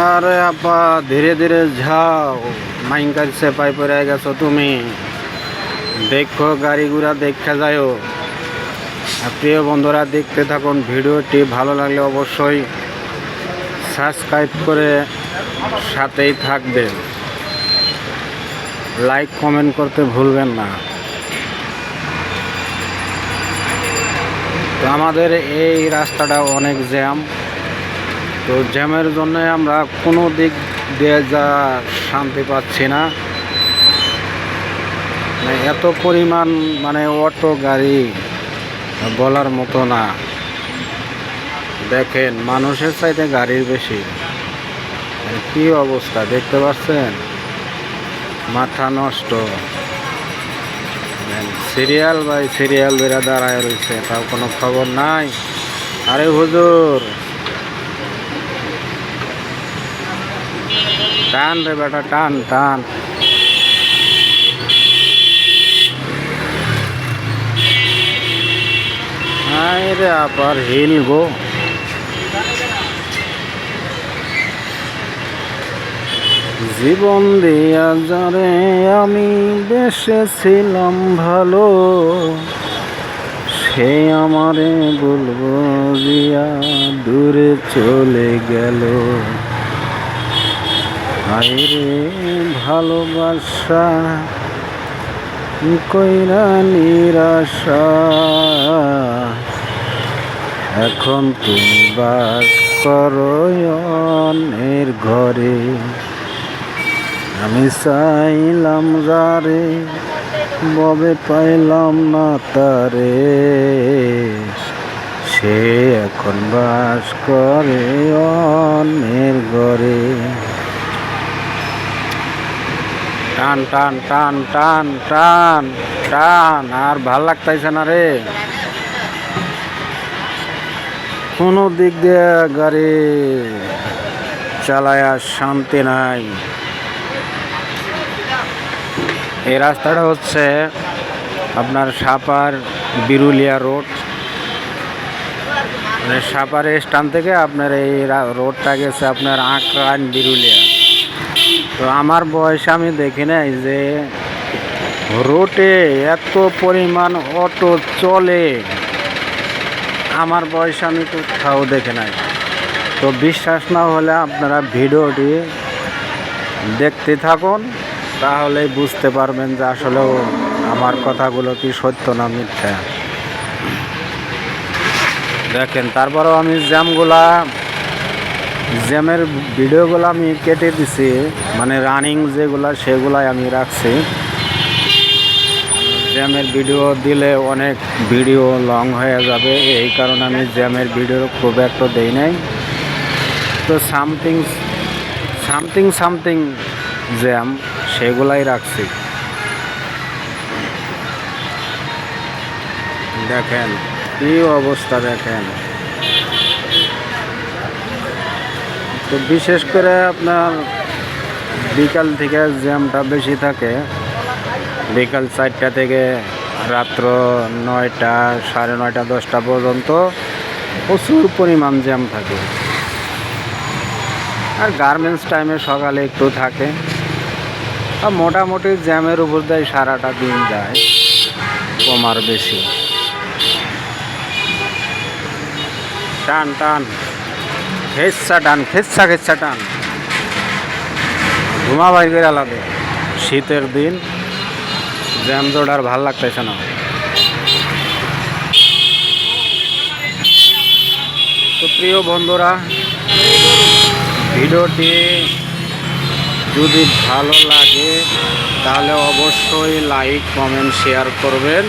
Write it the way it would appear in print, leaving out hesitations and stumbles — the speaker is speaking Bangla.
আরে আপা ধীরে ধীরে যাও, মাইনকার চেপাই পড়ে গেছো তুমি। দেখো গাড়ি ঘোড়া দেখা যাও। প্রিয় বন্ধুরা, দেখতে থাকুন ভিডিওটি। ভালো লাগলে অবশ্যই সাবস্ক্রাইব করে সাথেই থাকবেন। লাইক কমেন্ট করতে ভুলবেন না। তো আমাদের এই রাস্তাটা অনেক জ্যাম। তো জ্যামের জন্য আমরা কোনো দিক দিয়ে যা শান্তি পাচ্ছি না। এত পরিমাণ অটো গাড়ি বলার মতো না। দেখেন মানুষের চাইতে গাড়ির বেশি। কি অবস্থা দেখতে পাচ্ছেন, মাথা নষ্ট। সিরিয়াল বাই সিরিয়াল বেড়া দাঁড়ায় রয়েছে, তার কোনো খবর নাই। আরে হুজুর টান রে বেটা, টান টান। রে আবার হিল গো। জীবন দিয়া যারে আমি বেসেছিলাম ভালো, সে আমারে বলবো দিয়া দূরে চলে গেল। হায়রে ভালোবাসা কইরা নিরাশা, এখন তুমি বাস করো অন্যের ঘরে। আমি চাইলাম যারে, ববে পাইলাম না তারে, সে এখন বাস করে অন্যের ঘরে। টান টান টান টান টান টান। আর ভাল লাগতেছে না রে, কোনো দিক দিয়ে গাড়ি চালায় শান্তি নাই। এই রাস্তাটা হচ্ছে আপনার সাপার বিরুলিয়া রোড। সাপার স্ট্যান্ড থেকে আপনার এই রোডটা গেছে আপনার আঁকড়ান বিরুলিয়া। তো আমার বয়সে আমি দেখি নাই যে রোডে এত পরিমাণ অটো চলে। আমার বয়সে আমি কোথাও দেখে নাই। তো বিশ্বাস না হলে আপনারা ভিডিওটি দেখতে থাকুন, তাহলেই বুঝতে পারবেন যে আসলেও আমার কথাগুলো কি সত্য না মিথ্যা। দেখেন, তারপরেও আমি জ্যামের ভিডিওগুলো আমি কেটে দিছি, রানিং যেগুলা সেগুলাই আমি রাখছি। জ্যামের ভিডিও দিলে অনেক ভিডিও লং হয়ে যাবে, এই কারণে আমি জ্যামের ভিডিও খুব একটা দেই নাই। তো সামথিং জ্যাম সেগুলাই রাখছি। দেখেন কি অবস্থা, দেখেন। তো বিশেষ করে আপনার বিকাল থেকে জ্যামটা বেশি থাকে। বিকাল 4টা থেকে রাত্র 9টা, 9:30, 10টা পর্যন্ত প্রচুর পরিমাণ জ্যাম থাকে। আর গার্মেন্টস টাইমে সকালে একটু থাকে। আর মোটামুটি জ্যামের উপর দিয়ে সারাটা দিন যায়, কমার বেশি। টান টান খেচ্ছা টান, খেচ্ছা টান। ধুমা বাইর করে আলাদা। শীতের দিন জ্যাম জোড় আর ভাল লাগতেছে না। তো প্রিয় বন্ধুরা, ভিডিওটি যদি ভালো লাগে তাহলে অবশ্যই লাইক কমেন্ট শেয়ার করবেন।